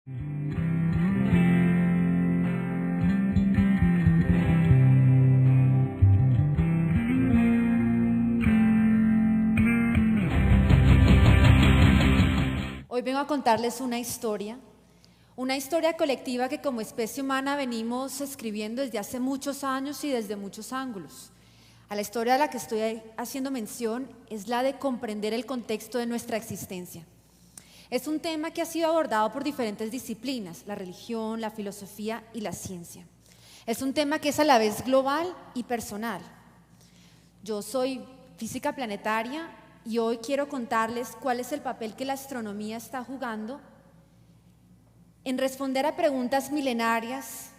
Hoy vengo a contarles una historia colectiva que como especie humana venimos escribiendo desde hace muchos años y desde muchos ángulos. A la historia a la que estoy haciendo mención es la de comprender el contexto de nuestra existencia. Es un tema que ha sido abordado por diferentes disciplinas, la religión, la filosofía y la ciencia. Es un tema que es a la vez global y personal. Yo soy física planetaria y hoy quiero contarles cuál es el papel que la astronomía está jugando en responder a preguntas milenarias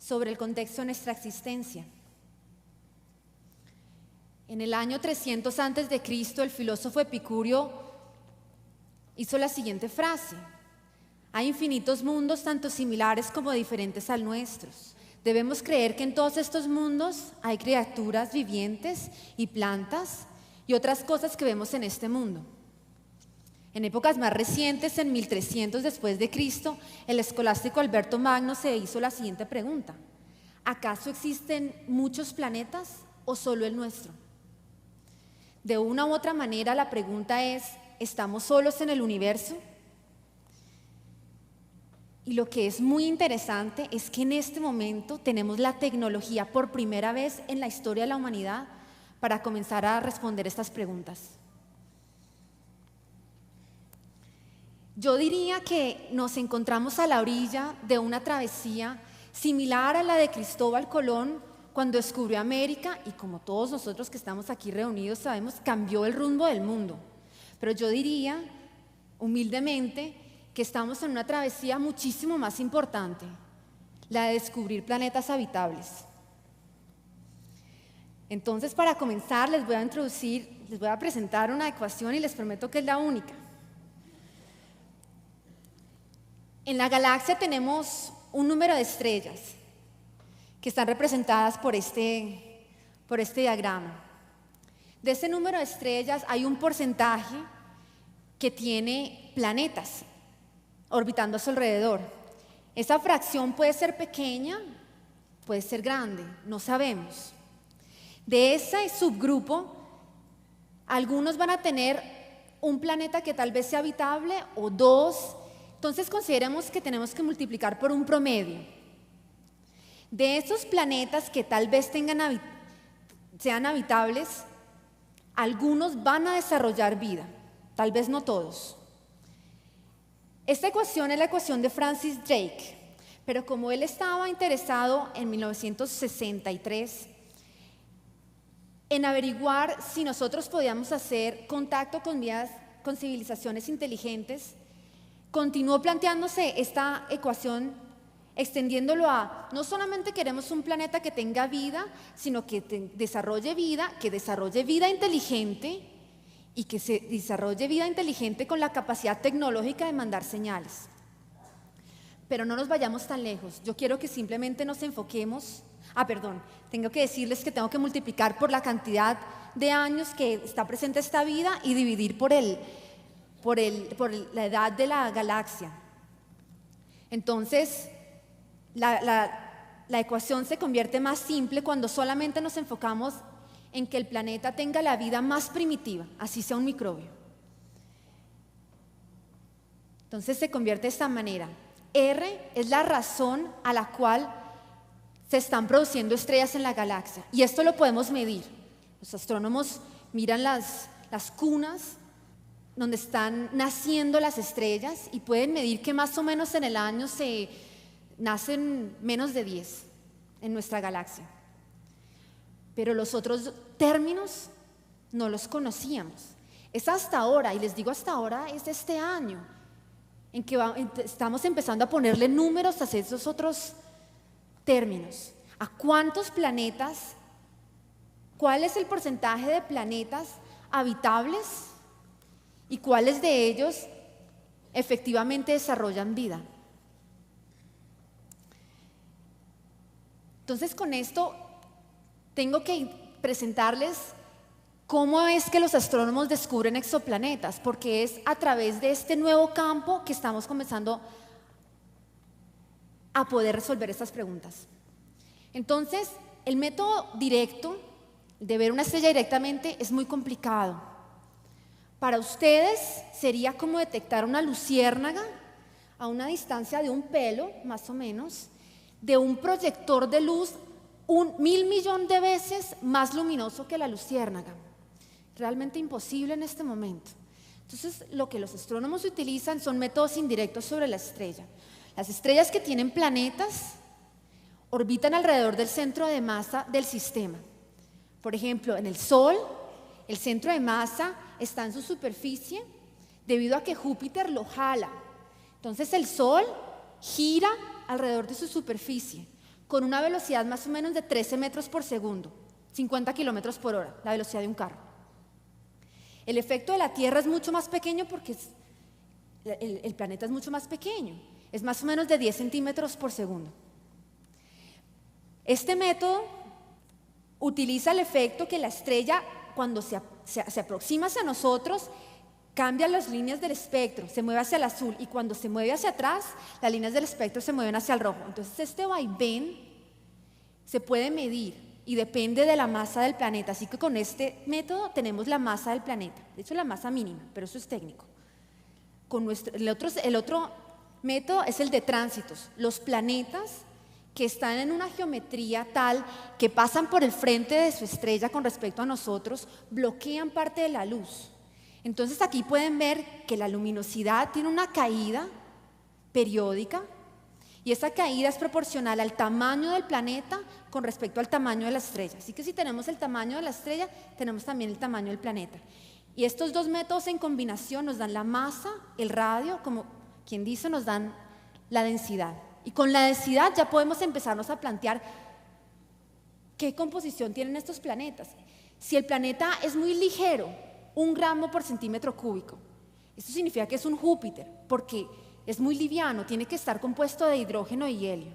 sobre el contexto de nuestra existencia. En el año 300 a.C., el filósofo Epicurio hizo la siguiente frase: hay infinitos mundos, tanto similares como diferentes al nuestro. Debemos creer que en todos estos mundos hay criaturas vivientes y plantas y otras cosas que vemos en este mundo. En épocas más recientes, en 1300 después de Cristo, el escolástico Alberto Magno se hizo la siguiente pregunta: ¿acaso existen muchos planetas o solo el nuestro? De una u otra manera, la pregunta es: ¿estamos solos en el universo? Y lo que es muy interesante es que en este momento tenemos la tecnología por primera vez en la historia de la humanidad para comenzar a responder estas preguntas. Yo diría que nos encontramos a la orilla de una travesía similar a la de Cristóbal Colón cuando descubrió América y, como todos nosotros que estamos aquí reunidos sabemos, cambió el rumbo del mundo. Pero yo diría, humildemente, que estamos en una travesía muchísimo más importante, la de descubrir planetas habitables. Entonces, para comenzar, les voy a presentar una ecuación y les prometo que es la única. En la galaxia tenemos un número de estrellas que están representadas por este diagrama. De ese número de estrellas hay un porcentaje que tiene planetas orbitando a su alrededor. Esa fracción puede ser pequeña, puede ser grande, no sabemos. De ese subgrupo, algunos van a tener un planeta que tal vez sea habitable o dos. Entonces consideremos que tenemos que multiplicar por un promedio. De esos planetas que tal vez sean habitables, algunos van a desarrollar vida, tal vez no todos. Esta ecuación es la ecuación de Francis Drake, pero como él estaba interesado en 1963 en averiguar si nosotros podíamos hacer contacto con civilizaciones inteligentes, continuó planteándose esta ecuación, extendiéndolo a no solamente queremos un planeta que tenga vida, sino que desarrolle vida inteligente y que se desarrolle vida inteligente con la capacidad tecnológica de mandar señales. Pero no nos vayamos tan lejos. Yo quiero que simplemente nos enfoquemos. Tengo que decirles que tengo que multiplicar por la cantidad de años que está presente esta vida y dividir por la edad de la galaxia. Entonces, la ecuación se convierte más simple cuando solamente nos enfocamos en que el planeta tenga la vida más primitiva, así sea un microbio. Entonces se convierte de esta manera. R es la razón a la cual se están produciendo estrellas en la galaxia, y esto lo podemos medir. Los astrónomos miran las cunas donde están naciendo las estrellas y pueden medir que más o menos en el año se nacen menos de 10 en nuestra galaxia. Pero los otros términos no los conocíamos. Es hasta ahora, y les digo hasta ahora, es este año en que estamos empezando a ponerle números a esos otros términos. ¿A cuántos planetas? ¿Cuál es el porcentaje de planetas habitables? ¿Y cuáles de ellos efectivamente desarrollan vida? Entonces, con esto tengo que presentarles cómo es que los astrónomos descubren exoplanetas, porque es a través de este nuevo campo que estamos comenzando a poder resolver estas preguntas. Entonces, el método directo de ver una estrella directamente es muy complicado. Para ustedes sería como detectar una luciérnaga a una distancia de un pelo, más o menos, de un proyector de luz 1.000.000.000 de veces más luminoso que la luciérnaga. Realmente imposible en este momento. Entonces, lo que los astrónomos utilizan son métodos indirectos sobre la estrella. Las estrellas que tienen planetas orbitan alrededor del centro de masa del sistema. Por ejemplo, en el Sol, el centro de masa está en su superficie debido a que Júpiter lo jala. Entonces, el Sol gira alrededor de su superficie con una velocidad más o menos de 13 metros por segundo, 50 kilómetros por hora, la velocidad de un carro. El efecto de la Tierra es mucho más pequeño porque el planeta es mucho más pequeño, es más o menos de 10 centímetros por segundo. Este método utiliza el efecto que la estrella, cuando se aproxima hacia nosotros, cambia las líneas del espectro, se mueve hacia el azul, y cuando se mueve hacia atrás, las líneas del espectro se mueven hacia el rojo. Entonces, este vaivén se puede medir y depende de la masa del planeta. Así que con este método tenemos la masa del planeta, de hecho la masa mínima, pero eso es técnico. El otro método es el de tránsitos. Los planetas que están en una geometría tal que pasan por el frente de su estrella con respecto a nosotros, bloquean parte de la luz. Entonces aquí pueden ver que la luminosidad tiene una caída periódica y esa caída es proporcional al tamaño del planeta con respecto al tamaño de la estrella. Así que si tenemos el tamaño de la estrella, tenemos también el tamaño del planeta. Y estos dos métodos en combinación nos dan la masa, el radio, como quien dice, nos dan la densidad. Y con la densidad ya podemos empezarnos a plantear qué composición tienen estos planetas. Si el planeta es muy ligero, 1 gramo por centímetro cúbico, esto significa que es un Júpiter, porque es muy liviano, tiene que estar compuesto de hidrógeno y helio.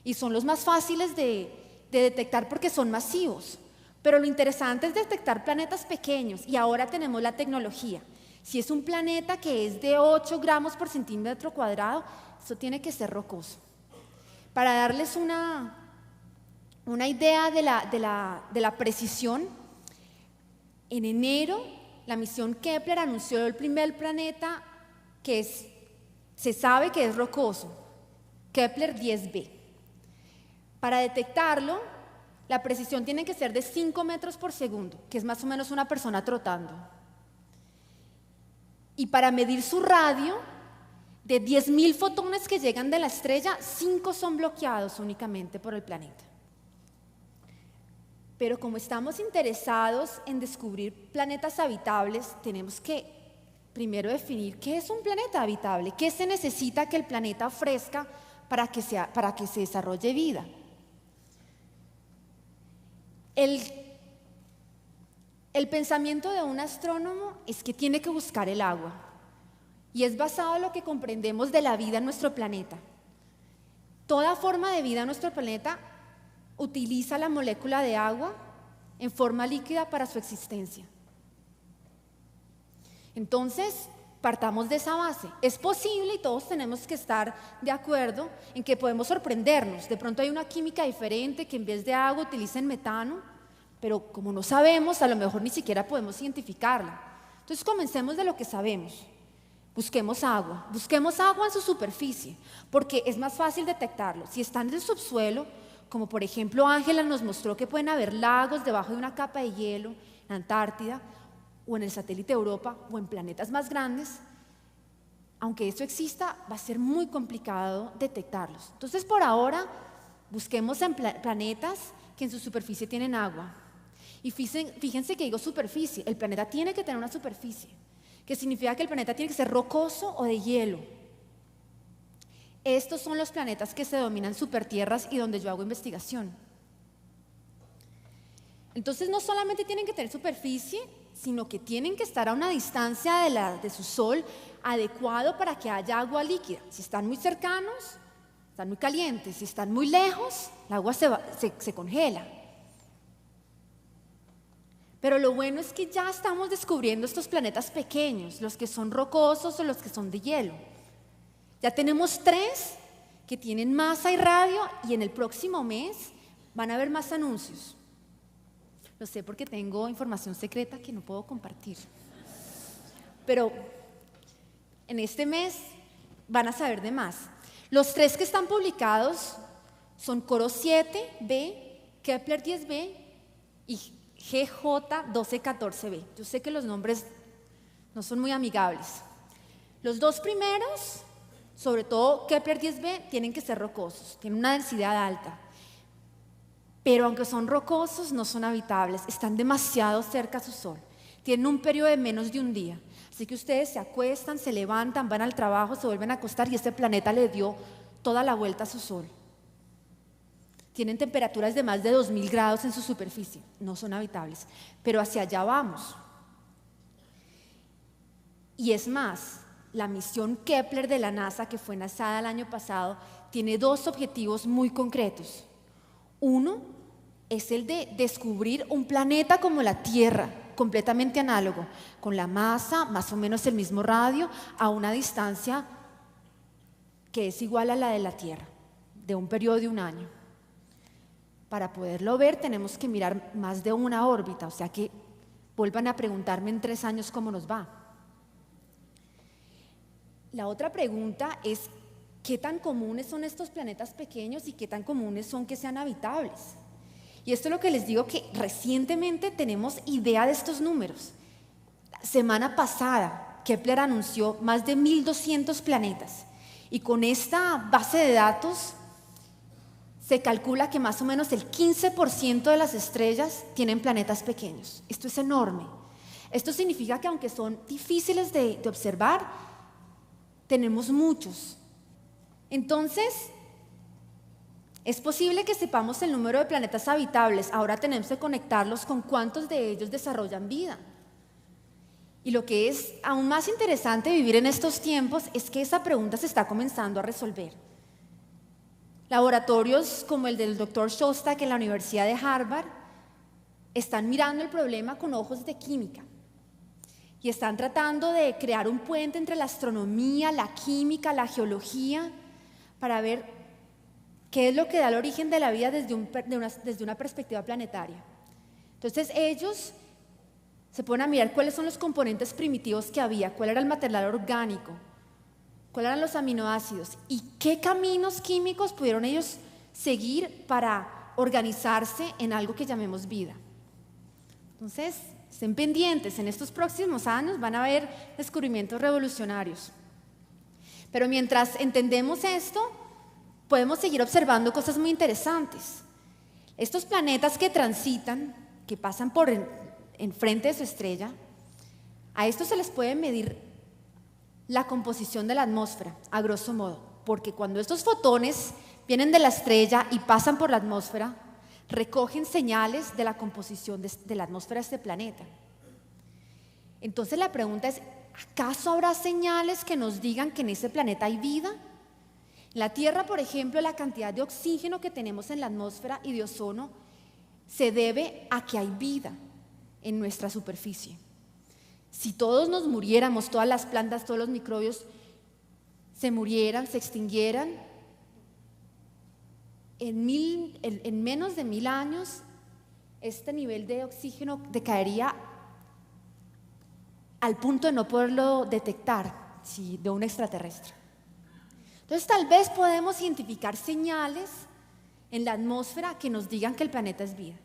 Y son los más fáciles de detectar porque son masivos. Pero lo interesante es detectar planetas pequeños, y ahora tenemos la tecnología. Si es un planeta que es de 8 gramos por centímetro cuadrado, eso tiene que ser rocoso. Para darles una idea de la precisión, en enero la misión Kepler anunció el primer planeta que se sabe que es rocoso, Kepler 10b. Para detectarlo, la precisión tiene que ser de 5 metros por segundo, que es más o menos una persona trotando. Y para medir su radio, de 10.000 fotones que llegan de la estrella, 5 son bloqueados únicamente por el planeta. Pero como estamos interesados en descubrir planetas habitables, tenemos que primero definir qué es un planeta habitable, qué se necesita que el planeta ofrezca para que se desarrolle vida. El pensamiento de un astrónomo es que tiene que buscar el agua, y es basado en lo que comprendemos de la vida en nuestro planeta. Toda forma de vida en nuestro planeta utiliza la molécula de agua en forma líquida para su existencia. Entonces, partamos de esa base. Es posible, y todos tenemos que estar de acuerdo en que podemos sorprendernos. De pronto hay una química diferente que en vez de agua utilicen metano, pero como no sabemos, a lo mejor ni siquiera podemos identificarla. Entonces, comencemos de lo que sabemos. Busquemos agua en su superficie, porque es más fácil detectarlo. Si están en el subsuelo, como por ejemplo Ángela nos mostró que pueden haber lagos debajo de una capa de hielo en Antártida, o en el satélite Europa, o en planetas más grandes, aunque eso exista, va a ser muy complicado detectarlos. Entonces, por ahora, busquemos en planetas que en su superficie tienen agua. Y fíjense que digo superficie, el planeta tiene que tener una superficie, que significa que el planeta tiene que ser rocoso o de hielo. Estos son los planetas que se denominan supertierras y donde yo hago investigación. Entonces, no solamente tienen que tener superficie, sino que tienen que estar a una distancia de su Sol adecuado para que haya agua líquida. Si están muy cercanos, están muy calientes. Si están muy lejos, el agua se congela. Pero lo bueno es que ya estamos descubriendo estos planetas pequeños, los que son rocosos o los que son de hielo. Ya tenemos 3 que tienen masa y radio, y en el próximo mes van a haber más anuncios. Lo sé porque tengo información secreta que no puedo compartir. Pero en este mes van a saber de más. Los 3 que están publicados son Coro 7b, Kepler 10b y GJ 1214b. Yo sé que los nombres no son muy amigables. Los 2 primeros, sobre todo Kepler 10b, tienen que ser rocosos, tienen una densidad alta. Pero aunque son rocosos, no son habitables, están demasiado cerca a su Sol. Tienen un periodo de menos de un día. Así que ustedes se acuestan, se levantan, van al trabajo, se vuelven a acostar y este planeta le dio toda la vuelta a su Sol. Tienen temperaturas de más de 2000 grados en su superficie, no son habitables, pero hacia allá vamos. Y es más, la misión Kepler de la NASA, que fue lanzada el año pasado, tiene 2 objetivos muy concretos. Uno es el de descubrir un planeta como la Tierra, completamente análogo, con la masa, más o menos el mismo radio, a una distancia que es igual a la de la Tierra, de un periodo de un año. Para poderlo ver tenemos que mirar más de una órbita, o sea que vuelvan a preguntarme en 3 años cómo nos va. La otra pregunta es, ¿qué tan comunes son estos planetas pequeños y qué tan comunes son que sean habitables? Y esto es lo que les digo, que recientemente tenemos idea de estos números. La semana pasada, Kepler anunció más de 1200 planetas. Y con esta base de datos, se calcula que más o menos el 15% de las estrellas tienen planetas pequeños. Esto es enorme. Esto significa que aunque son difíciles de observar, tenemos muchos. Entonces, es posible que sepamos el número de planetas habitables. Ahora tenemos que conectarlos con cuántos de ellos desarrollan vida. Y lo que es aún más interesante vivir en estos tiempos es que esa pregunta se está comenzando a resolver. Laboratorios como el del Dr. Shostak en la Universidad de Harvard están mirando el problema con ojos de química y están tratando de crear un puente entre la astronomía, la química, la geología, para ver qué es lo que da el origen de la vida desde una perspectiva planetaria. Entonces ellos se ponen a mirar cuáles son los componentes primitivos que había, cuál era el material orgánico, cuáles eran los aminoácidos y qué caminos químicos pudieron ellos seguir para organizarse en algo que llamemos vida. Entonces, estén pendientes, en estos próximos años van a haber descubrimientos revolucionarios. Pero mientras entendemos esto, podemos seguir observando cosas muy interesantes. Estos planetas que transitan, que pasan por enfrente de su estrella, a estos se les puede medir la composición de la atmósfera, a grosso modo, porque cuando estos fotones vienen de la estrella y pasan por la atmósfera, recogen señales de la composición de la atmósfera de este planeta. Entonces la pregunta es, ¿acaso habrá señales que nos digan que en ese planeta hay vida? En la Tierra, por ejemplo, la cantidad de oxígeno que tenemos en la atmósfera y de ozono se debe a que hay vida en nuestra superficie. Si todos nos muriéramos, todas las plantas, todos los microbios se murieran, se extinguieran, en menos de 1000 años este nivel de oxígeno decaería al punto de no poderlo detectar de un extraterrestre. Entonces tal vez podemos identificar señales en la atmósfera que nos digan que el planeta es vida.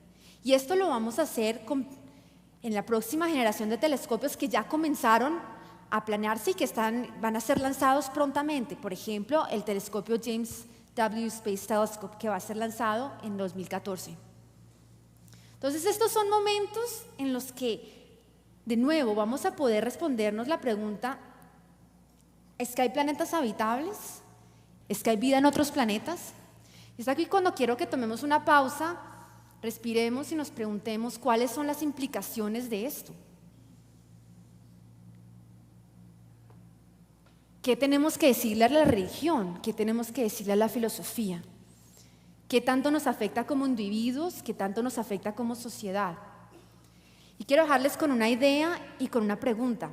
Y esto lo vamos a hacer en la próxima generación de telescopios que ya comenzaron a planearse y que van a ser lanzados prontamente. Por ejemplo, el telescopio James W. Space Telescope, que va a ser lanzado en 2014. Entonces, estos son momentos en los que, de nuevo, vamos a poder respondernos la pregunta, ¿es que hay planetas habitables? ¿Es que hay vida en otros planetas? Es aquí cuando quiero que tomemos una pausa, respiremos y nos preguntemos cuáles son las implicaciones de esto. ¿Qué tenemos que decirle a la religión? ¿Qué tenemos que decirle a la filosofía? ¿Qué tanto nos afecta como individuos? ¿Qué tanto nos afecta como sociedad? Y quiero dejarles con una idea y con una pregunta.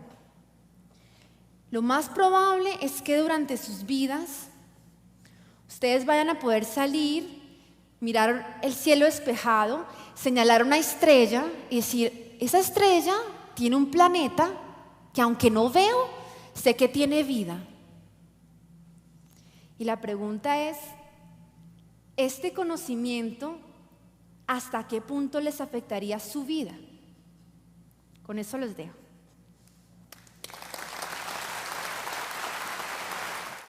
Lo más probable es que durante sus vidas ustedes vayan a poder salir, mirar el cielo despejado, señalar una estrella y decir, esa estrella tiene un planeta que aunque no veo, sé que tiene vida. Y la pregunta es, ¿este conocimiento hasta qué punto les afectaría su vida? Con eso los dejo.